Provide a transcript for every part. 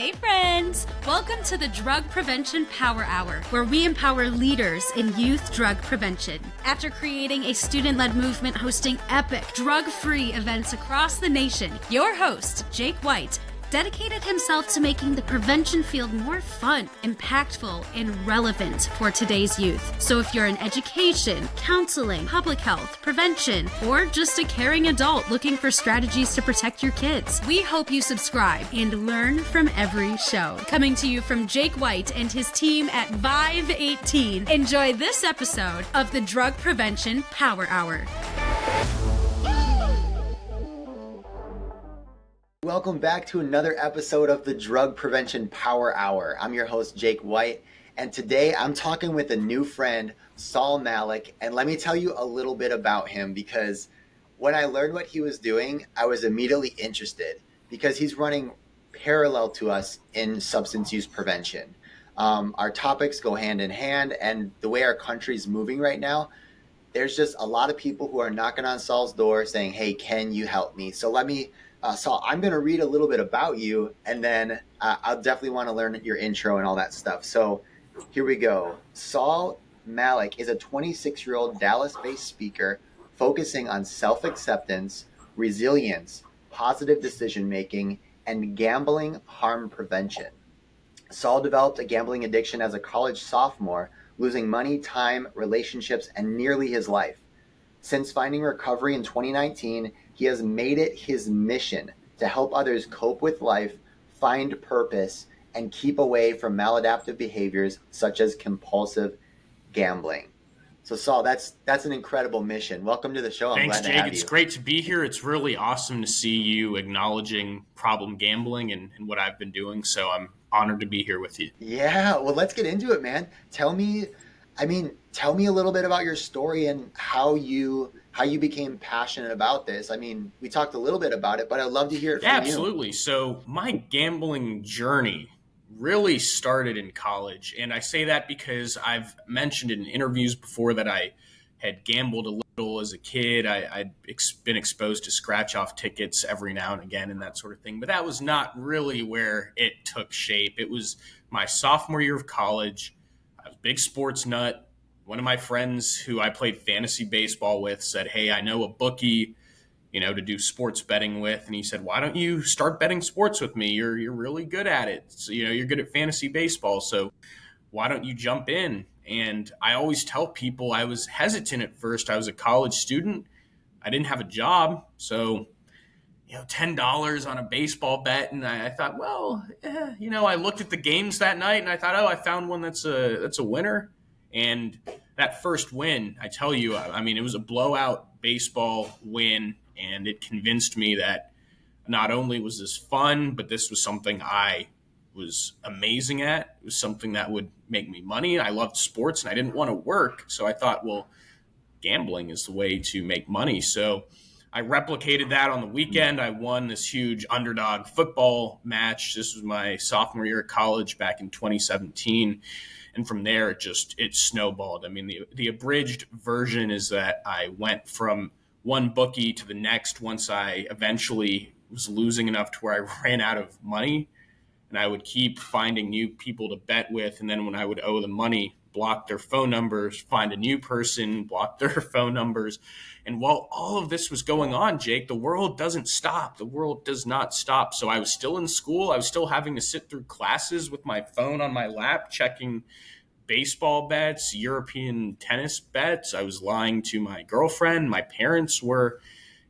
Hey friends! Welcome to the Drug Prevention Power Hour, where we empower leaders in youth drug prevention. After creating a student-led movement hosting epic drug-free events across the nation, your host, Jake White, dedicated himself to making the prevention field more fun, impactful, and relevant for today's youth. So if you're in education, counseling, public health, prevention, or just a caring adult looking for strategies to protect your kids, we hope you subscribe and learn from every show. Coming to you from Jake White and his team at Vive 18. Enjoy this episode of the Drug Prevention Power Hour. Welcome back to another episode of the Drug Prevention Power Hour. I'm your host, Jake White, and today I'm talking with a new friend, Saul Malik, and let me tell you a little bit about him because when I learned what he was doing, I was immediately interested because he's running parallel to us in substance use prevention. Our topics go hand in hand, and the way our country's moving right now, there's just a lot of people who are knocking on Saul's door saying, hey, can you help me? So Saul, I'm going to read a little bit about you, and then I'll definitely want to learn your intro and all that stuff. So here we go. Saul Malik is a 26-year-old Dallas-based speaker focusing on self-acceptance, resilience, positive decision-making, and gambling harm prevention. Saul developed a gambling addiction as a college sophomore, losing money, time, relationships, and nearly his life. Since finding recovery in 2019, he has made it his mission to help others cope with life, find purpose, and keep away from maladaptive behaviors such as compulsive gambling. So Saul, that's an incredible mission. Welcome to the show. Thanks, Jake. It's great to be here. It's really awesome to see you acknowledging problem gambling and what I've been doing. So I'm honored to be here with you. Yeah, well, let's get into it, man. Tell me a little bit about your story and how you became passionate about this. I mean, we talked a little bit about it, but I'd love to hear it from you. Absolutely. So my gambling journey really started in college. And I say that because I've mentioned in interviews before that I had gambled a little as a kid. I'd been exposed to scratch-off tickets every now and again and that sort of thing. But that was not really where it took shape. It was my sophomore year of college. I was a big sports nut. One of my friends who I played fantasy baseball with said, hey, I know a bookie, to do sports betting with. And he said, why don't you start betting sports with me? You're really good at it. So, you're good at fantasy baseball. So why don't you jump in? And I always tell people I was hesitant at first. I was a college student. I didn't have a job. So, $10 on a baseball bet. And I thought, I looked at the games that night and I thought, I found one that's a winner. And that first win, I tell you, it was a blowout baseball win, and it convinced me that not only was this fun, but this was something I was amazing at. It was something that would make me money. I loved sports, and I didn't want to work, so I thought, gambling is the way to make money. So I replicated that on the weekend. I won this huge underdog football match. This was my sophomore year of college back in 2017. And from there, it snowballed. The abridged version is that I went from one bookie to the next once I eventually was losing enough to where I ran out of money. And I would keep finding new people to bet with. And then when I would owe them money, block their phone numbers, find a new person, block their phone numbers. And while all of this was going on, Jake, the world doesn't stop. The world does not stop. So I was still in school. I was still having to sit through classes with my phone on my lap, checking baseball bets, European tennis bets. I was lying to my girlfriend. My parents were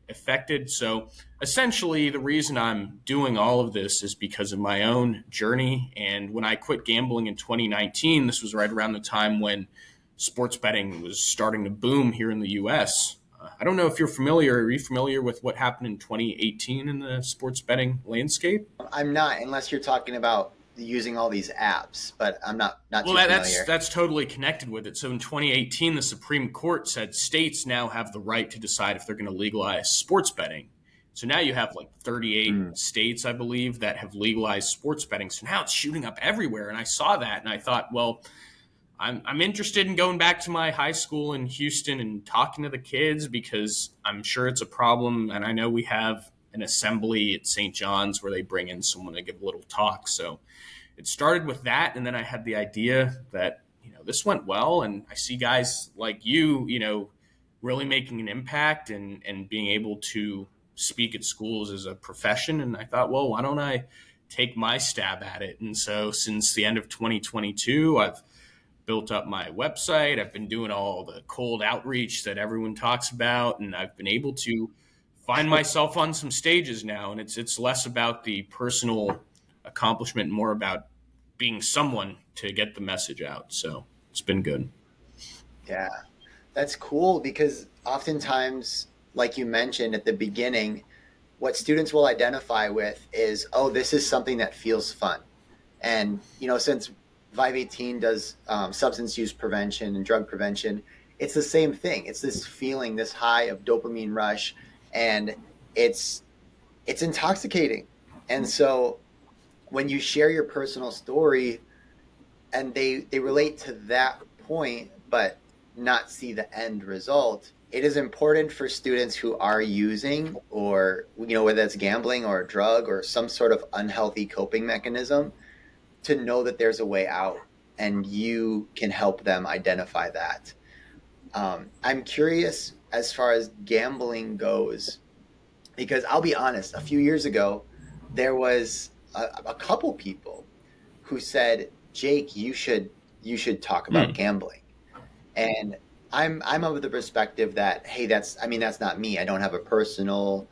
affected. So essentially, the reason I'm doing all of this is because of my own journey. And when I quit gambling in 2019, this was right around the time when sports betting was starting to boom here in the U.S. I don't know if you're familiar. Are you familiar with what happened in 2018 in the sports betting landscape? I'm not, unless you're talking about using all these apps, but I'm not too familiar. That's totally connected with it. So in 2018, the Supreme Court said states now have the right to decide if they're going to legalize sports betting. So now you have 38 states, I believe, that have legalized sports betting. So now it's shooting up everywhere. And I saw that and I thought, I'm interested in going back to my high school in Houston and talking to the kids because I'm sure it's a problem. And I know we have an assembly at St. John's where they bring in someone to give a little talk. So it started with that, and then I had the idea that this went well, and I see guys like you really making an impact and being able to speak at schools as a profession. And I thought, well, why don't I take my stab at it? And so since the end of 2022, I've built up my website. I've been doing all the cold outreach that everyone talks about, and I've been able to find myself on some stages now. And it's less about the personal accomplishment, more about being someone to get the message out. So it's been good. Yeah, that's cool because oftentimes, like you mentioned at the beginning, what students will identify with is, oh, this is something that feels fun. And, since Vive 18 does substance use prevention and drug prevention, it's the same thing. It's this feeling, this high of dopamine rush, and it's intoxicating. And so when you share your personal story and they relate to that point, but not see the end result, it is important for students who are using, or whether it's gambling or a drug or some sort of unhealthy coping mechanism, to know that there's a way out and you can help them identify that. I'm curious as far as gambling goes, because I'll be honest, a few years ago there was a couple people who said, Jake, you should talk about gambling. And I'm of the perspective that, hey, that's not me. I don't have a personal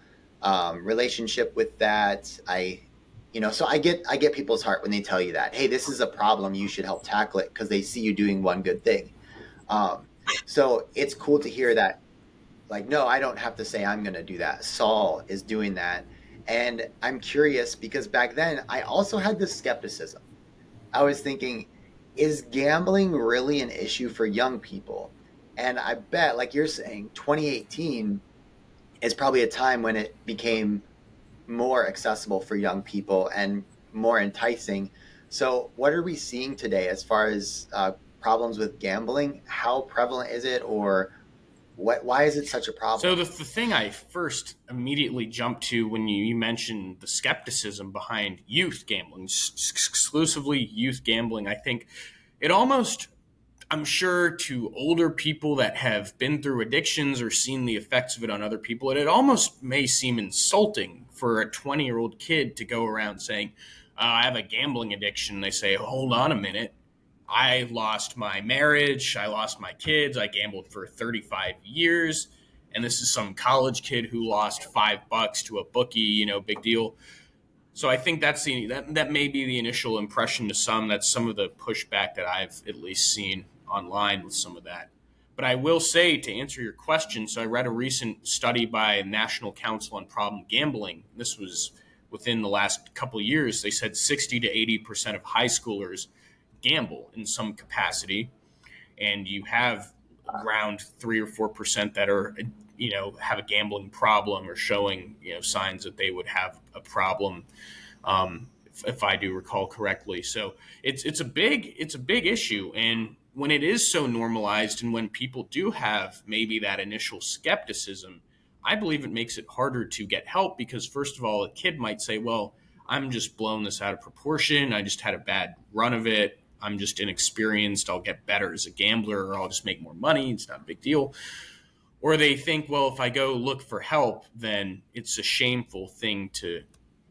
relationship with that. So I get people's heart when they tell you that, hey, this is a problem, you should help tackle it, because they see you doing one good thing. So it's cool to hear that, like, no, I don't have to say I'm going to do that. Saul is doing that. And I'm curious because back then I also had this skepticism. I was thinking, is gambling really an issue for young people? And I bet, like you're saying, 2018 is probably a time when it became more accessible for young people and more enticing. So what are we seeing today as far as problems with gambling? How prevalent is it, or why is it such a problem? So the thing I first immediately jumped to when you mentioned the skepticism behind youth gambling, exclusively youth gambling, I think it almost, I'm sure to older people that have been through addictions or seen the effects of it on other people, it almost may seem insulting for a 20-year-old kid to go around saying, I have a gambling addiction. They say, hold on a minute. I lost my marriage. I lost my kids. I gambled for 35 years. And this is some college kid who lost $5 to a bookie, big deal. So I think that may be the initial impression to some. That's some of the pushback that I've at least seen online with some of that. But I will say, to answer your question, so I read a recent study by National Council on Problem Gambling. This was within the last couple of years. They said 60 to 80% of high schoolers gamble in some capacity, and you have around 3 or 4% that are have a gambling problem or showing signs that they would have a problem, if I do recall correctly. So it's a big issue, and when it is so normalized and when people do have maybe that initial skepticism, I believe it makes it harder to get help, because first of all, a kid might say, well, I'm just blowing this out of proportion. I just had a bad run of it. I'm just inexperienced. I'll get better as a gambler, or I'll just make more money. It's not a big deal. Or they think, well, if I go look for help, then it's a shameful thing to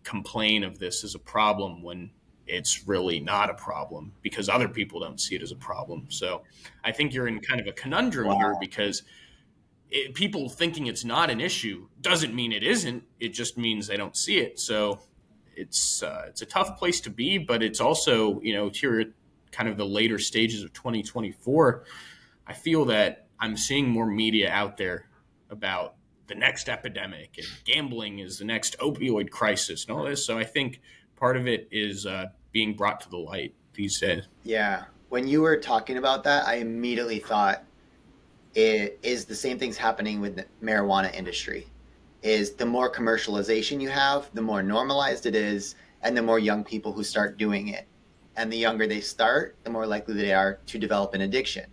complain of this as a problem when it's really not a problem because other people don't see it as a problem. So I think you're in kind of a conundrum here, because people thinking it's not an issue doesn't mean it isn't. It just means they don't see it. So it's a tough place to be, but it's also, here at kind of the later stages of 2024, I feel that I'm seeing more media out there about the next epidemic, and gambling is the next opioid crisis and all this. So I think part of it is being brought to the light these days. Yeah. When you were talking about that, I immediately thought it is the same things happening with the marijuana industry. Is the more commercialization you have, the more normalized it is, and the more young people who start doing it. And the younger they start, the more likely they are to develop an addiction.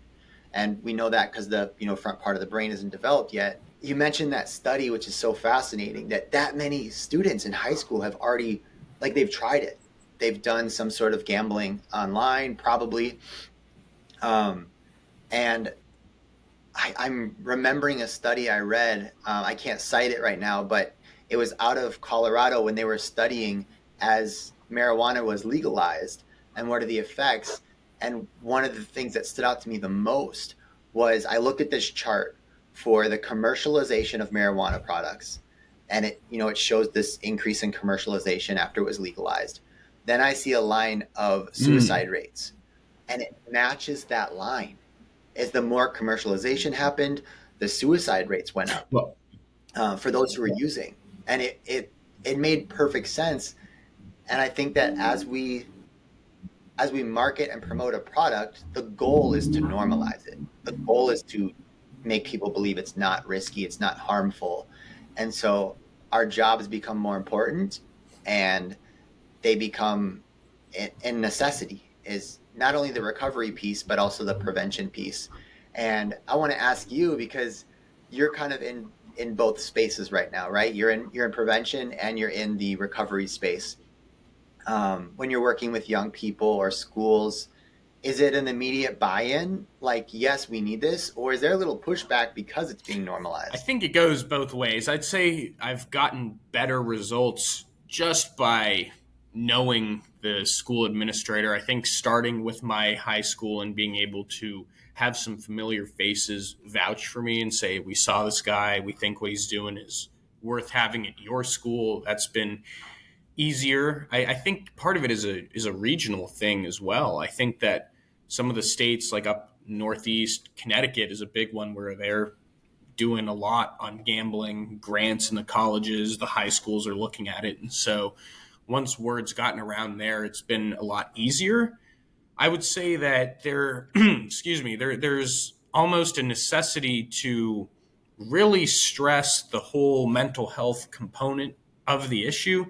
And we know that because the front part of the brain isn't developed yet. you mentioned that study, which is so fascinating, that many students in high school have already, like, they've tried it. They've done some sort of gambling online, probably. Um, and I'm remembering a study I read. I can't cite it right now, but it was out of Colorado when they were studying as marijuana was legalized and what are the effects. And one of the things that stood out to me the most was I looked at this chart for the commercialization of marijuana products, and it shows this increase in commercialization after it was legalized. Then I see a line of suicide rates, and it matches that line. As the more commercialization happened, the suicide rates went up Well, for those who were using, and it made perfect sense. And I think that as we market and promote a product, the goal is to normalize it. The goal is to make people believe it's not risky, it's not harmful, and so our jobs become more important, and they become a necessity. Is not only the recovery piece but also the prevention piece. And I want to ask you, because you're kind of in both spaces right now, right? You're in prevention and you're in the recovery space. When you're working with young people or schools, is it an immediate buy-in, like, yes, we need this, or is there a little pushback because it's being I normalized? think it goes both ways. I'd say I've gotten better results just by knowing the school administrator. I think starting with my high school and being able to have some familiar faces vouch for me and say, we saw this guy, we think what he's doing is worth having at your school. That's been easier. I think part of it is a regional thing as well. I think that some of the states like up northeast, Connecticut is a big one where they're doing a lot on gambling grants in the colleges. The high schools are looking at it. And so once word's gotten around there, it's been a lot easier. I would say that excuse me, there's almost a necessity to really stress the whole mental health component of the issue,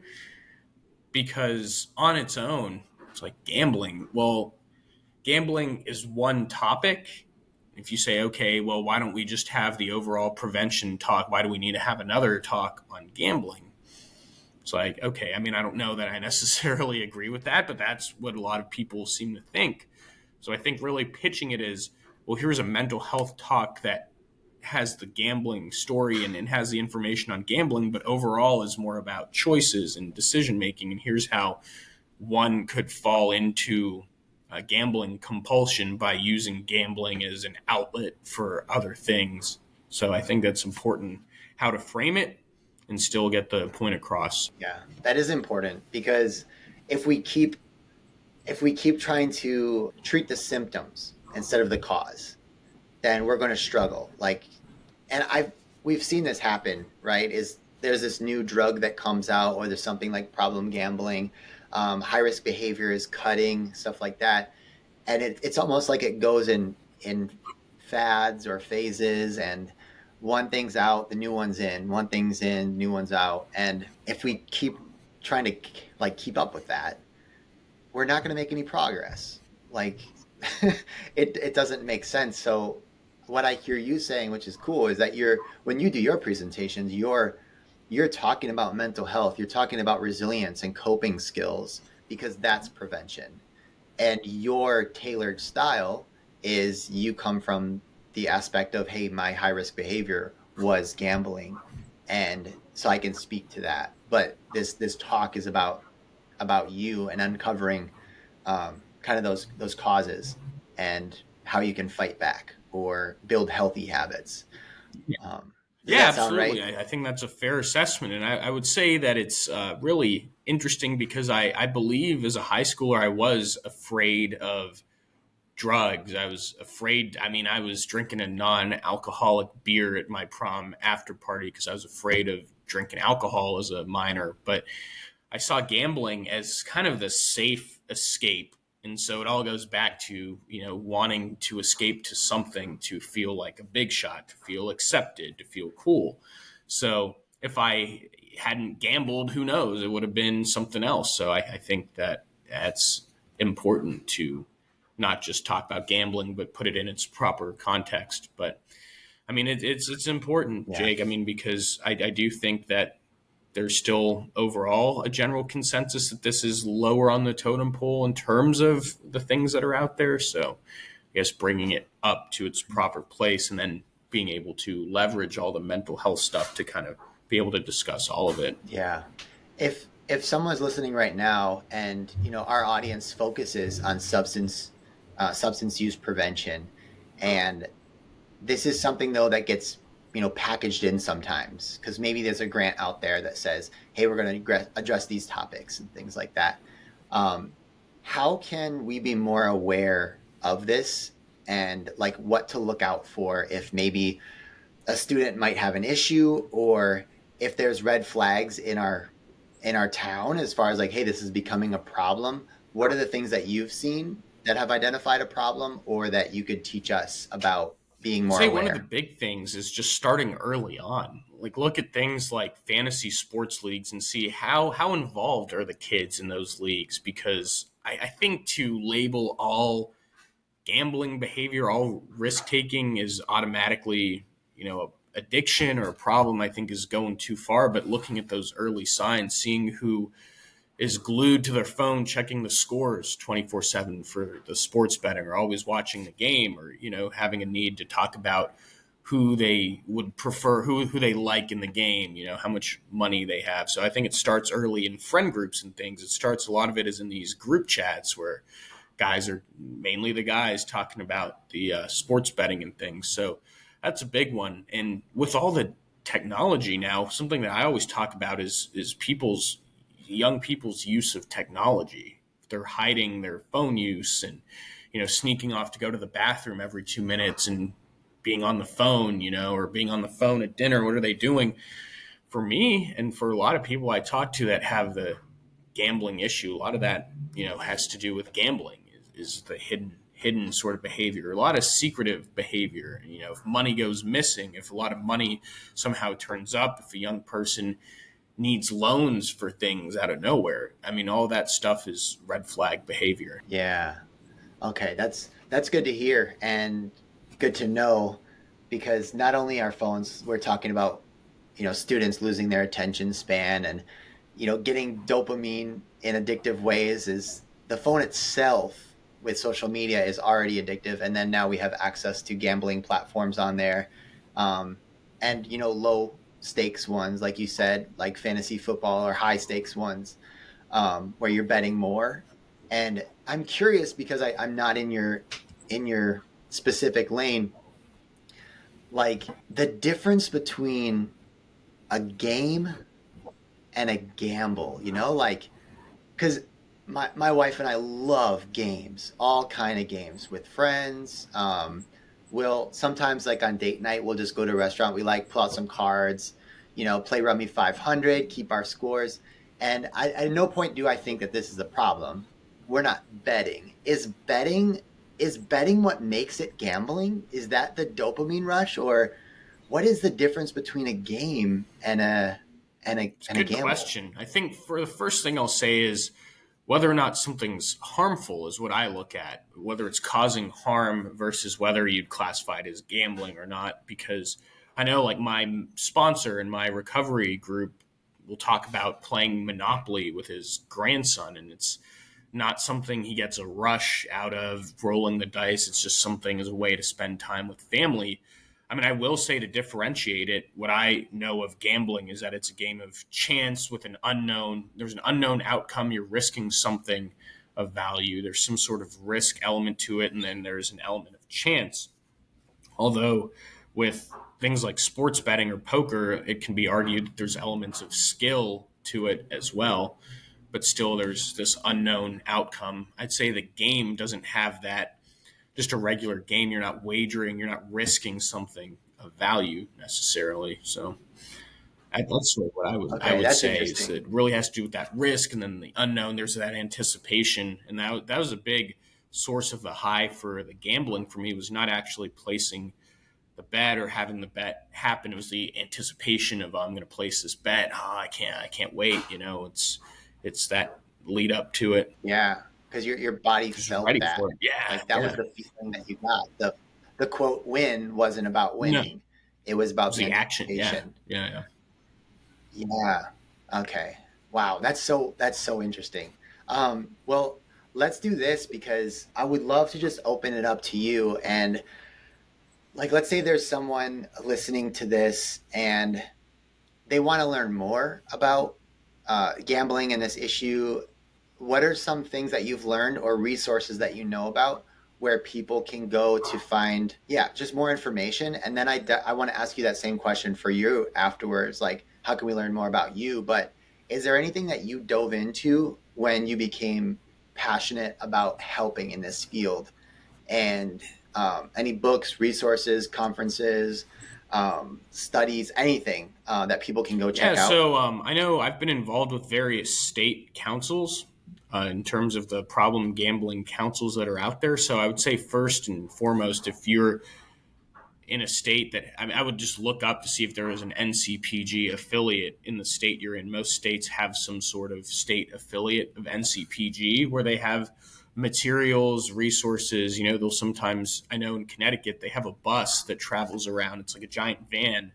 because on its own, it's like gambling. Well, gambling is one topic. If you say, okay, well, why don't we just have the overall prevention talk? Why do we need to have another talk on gambling? It's like, okay, I mean, I don't know that I necessarily agree with that, but that's what a lot of people seem to think. So I think really pitching it as, well, here's a mental health talk that has the gambling story and has the information on gambling, but overall is more about choices and decision making. And here's how one could fall into a gambling compulsion by using gambling as an outlet for other things. So I think that's important, how to frame it and still get the point across. Yeah, that is important, because if we keep trying to treat the symptoms instead of the cause, then we're going to struggle. Like, and we've seen this happen, right? Is there's this new drug that comes out, or there's something like problem gambling, high risk behavior is cutting, stuff like that, and it's almost like it goes in fads or phases, and one thing's out, the new one's in, one thing's in, new one's out, and if we keep trying to, like, keep up with that, we're not going to make any progress. Like, it doesn't make sense. So what I hear you saying, which is cool, is that when you do your presentations, you're talking about mental health, you're talking about resilience and coping skills, because that's prevention. And your tailored style is, you come from the aspect of, hey, my high risk behavior was gambling, and so I can speak to that. But this talk is about you and uncovering kind of those causes and how you can fight back or build healthy habits. Does Yeah, that sound right? absolutely. I think that's a fair assessment. And I would say that it's really interesting because I believe as a high schooler, I was afraid of drugs. I was afraid. I mean, I was drinking a non-alcoholic beer at my prom after party because I was afraid of drinking alcohol as a minor. But I saw gambling as kind of the safe escape. And so it all goes back to, wanting to escape to something, to feel like a big shot, to feel accepted, to feel cool. So if I hadn't gambled, who knows, it would have been something else. So I think that that's important to not just talk about gambling, but put it in its proper context. But I mean, it's important, Yeah. Jake. I mean, because I do think that there's still overall a general consensus that this is lower on the totem pole in terms of the things that are out there. So I guess bringing it up to its proper place and then being able to leverage all the mental health stuff to kind of be able to discuss all of it. Yeah. If someone's listening right now and our audience focuses on substance use prevention, and this is something though that gets packaged in sometimes because maybe there's a grant out there that says, hey, we're going to address these topics and things like that. um, how can we be more aware of this, and like what to look out for if maybe a student might have an issue, or if there's red flags in our town as far as like, hey, this is becoming a problem? What are the things that you've seen that have identified a problem, or that you could teach us about being I'd more say one of the aware? big things is just starting early on. Like look at things like fantasy sports leagues and see how involved are the kids in those leagues, because I think to label all gambling behavior, all risk taking is automatically, addiction or a problem, I think is going too far. But looking at those early signs, seeing who is glued to their phone checking the scores 24/7 for the sports betting, or always watching the game, or having a need to talk about who they would prefer, who they like in the game, how much money they have. So I think it starts early in friend groups and things. It starts, a lot of it is in these group chats where guys are mainly the guys talking about the sports betting and things. So that's a big one. And with all the technology now, something that I always talk about is young people's use of technology. They're hiding their phone use and sneaking off to go to the bathroom every 2 minutes and being on the phone, or being on the phone at dinner. What are they doing? For me and for a lot of people I talk to that have the gambling issue, a lot of that has to do with gambling, is the hidden sort of behavior, a lot of secretive behavior. If money goes missing, if a lot of money somehow turns up, if a young person needs loans for things out of nowhere, I mean, all that stuff is red flag behavior. Yeah. Okay, that's good to hear and good to know, because not only our phones, we're talking about students losing their attention span, and getting dopamine in addictive ways. Is the phone itself with social media is already addictive, and then now we have access to gambling platforms on there, um, and low stakes ones, like you said, like fantasy football, or high stakes ones, where you're betting more. And I'm curious because I'm not in your specific lane, like the difference between a game and a gamble, like, because my wife and I love games, all kind of games with friends. We'll sometimes, like on date night, we'll just go to a restaurant we like, pull out some cards, play Rummy 500, keep our scores. And at no point do I think that this is a problem. We're not betting. Is betting what makes it gambling? Is that the dopamine rush, or what is the difference between a game and It's a a good gamble? question. I think for the first thing I'll say is whether or not something's harmful is what I look at, whether it's causing harm versus whether you'd classify it as gambling or not. Because I know, like, my sponsor in my recovery group will talk about playing Monopoly with his grandson, and it's not something he gets a rush out of rolling the dice. It's just something as a way to spend time with family. I mean, I will say, to differentiate it, what I know of gambling is that it's a game of chance with there's an unknown outcome. You're risking something of value. There's some sort of risk element to it, and then there's an element of chance. Although with things like sports betting or poker, it can be argued that there's elements of skill to it as well, but still there's this unknown outcome. I'd say the game doesn't have that. Just a regular game, you're not wagering, you're not risking something of value necessarily. So that's sort of what I Okay, would that's say, is interesting. that it really has to do with that risk and then the unknown. There's that anticipation, and that was a big source of the high for the gambling for me, was not actually placing the bet or having the bet happen. It was the anticipation of, oh, I'm going to place this bet. Oh, I can't wait. It's that lead up to it. Yeah, because your body Because you're felt ready that. for it. Yeah, Like that was yeah. the feeling that you got. The quote win wasn't about No, winning. It was about the action. Yeah. Yeah. Okay. Wow. That's so interesting. Well, let's do this because I would love to just open it up to you. And like, let's say there's someone listening to this and they want to learn more about gambling and this issue. What are some things that you've learned or resources that you know about where people can go to find, just more information? And then I want to ask you that same question for you afterwards. Like, how can we learn more about you? But is there anything that you dove into when you became passionate about helping in this field? And any books, resources, conferences, studies, anything that people can go check out? So I know I've been involved with various state councils in terms of the problem gambling councils that are out there. So I would say first and foremost, if you're in a state that, I would just look up to see if there is an NCPG affiliate in the state you're in. Most states have some sort of state affiliate of NCPG where they have materials, resources. They'll sometimes, I know in Connecticut, they have a bus that travels around. It's like a giant van.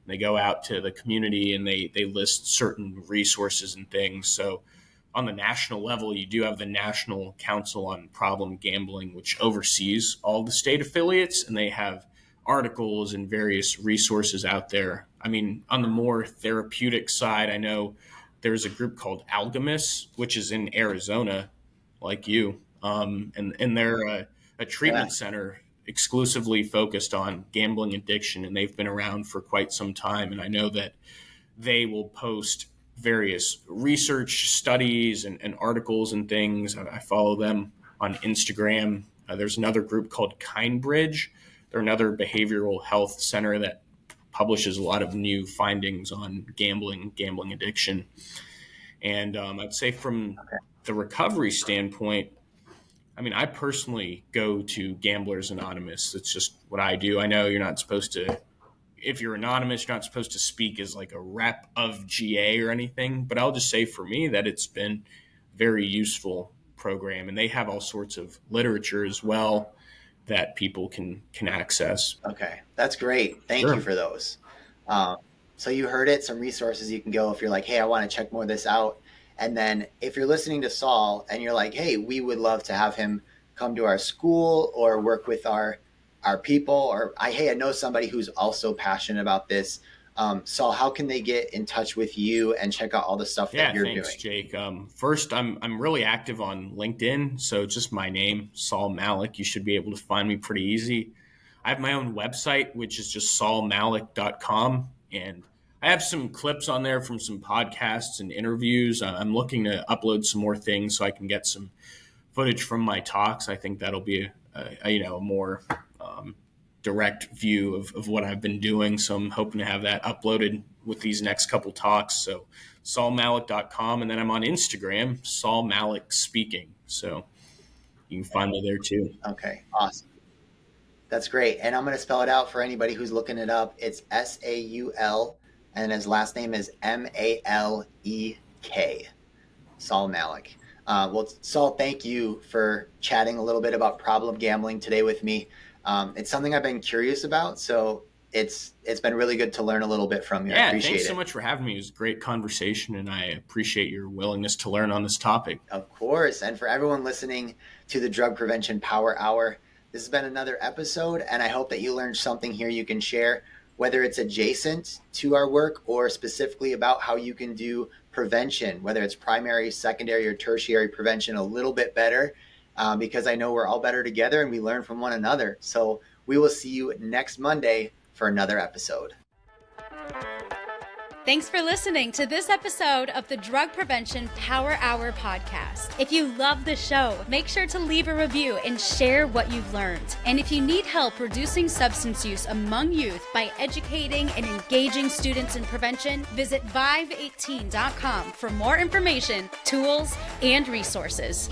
They go out to the community and they list certain resources and things. So on the national level, you do have the National Council on Problem Gambling, which oversees all the state affiliates, and they have articles and various resources out there. I mean, on the more therapeutic side, I know there's a group called Algemus, which is in Arizona, like you, and they're a treatment center exclusively focused on gambling addiction, and they've been around for quite some time. And I know that they will post various research studies and articles and things. I follow them on Instagram. There's another group called Kindbridge. They're another behavioral health center that publishes a lot of new findings on gambling addiction. And I'd say from the recovery standpoint, I mean, I personally go to Gamblers Anonymous. It's just what I do. I know you're not supposed to, if you're anonymous, you're not supposed to speak as like a rep of GA or anything. But I'll just say for me that it's been a very useful program. And they have all sorts of literature as well that people can access. Okay, that's great. Thank you for those. So you heard it, some resources you can go if you're like, hey, I want to check more of this out. And then if you're listening to Saul and you're like, hey, we would love to have him come to our school or work with our people, or I know somebody who's also passionate about this. Saul, how can they get in touch with you and check out all the stuff that you're doing? Thanks, Jake. First, I'm really active on LinkedIn. So just my name, Saul Malik. You should be able to find me pretty easy. I have my own website, which is just saulmalik.com. And I have some clips on there from some podcasts and interviews. I'm looking to upload some more things so I can get some footage from my talks. I think that'll be a more direct view of what I've been doing. So I'm hoping to have that uploaded with these next couple talks. So saulmalik.com. And then I'm on Instagram, Saul Malik Speaking. So you can find me there too. Okay, awesome. That's great. And I'm going to spell it out for anybody who's looking it up. It's Saul, and his last name is Malek, Saul Malik. Well, Saul, thank you for chatting a little bit about problem gambling today with me. It's something I've been curious about, so it's been really good to learn a little bit from you. I appreciate it. Thanks so much for having me. It was a great conversation, and I appreciate your willingness to learn on this topic. Of course. And for everyone listening to the Drug Prevention Power Hour, this has been another episode, and I hope that you learned something here you can share, whether it's adjacent to our work or specifically about how you can do prevention, whether it's primary, secondary, or tertiary prevention a little bit better, because I know we're all better together and we learn from one another. So we will see you next Monday for another episode. Thanks for listening to this episode of the Drug Prevention Power Hour podcast. If you love the show, make sure to leave a review and share what you've learned. And if you need help reducing substance use among youth by educating and engaging students in prevention, visit vive18.com for more information, tools, and resources.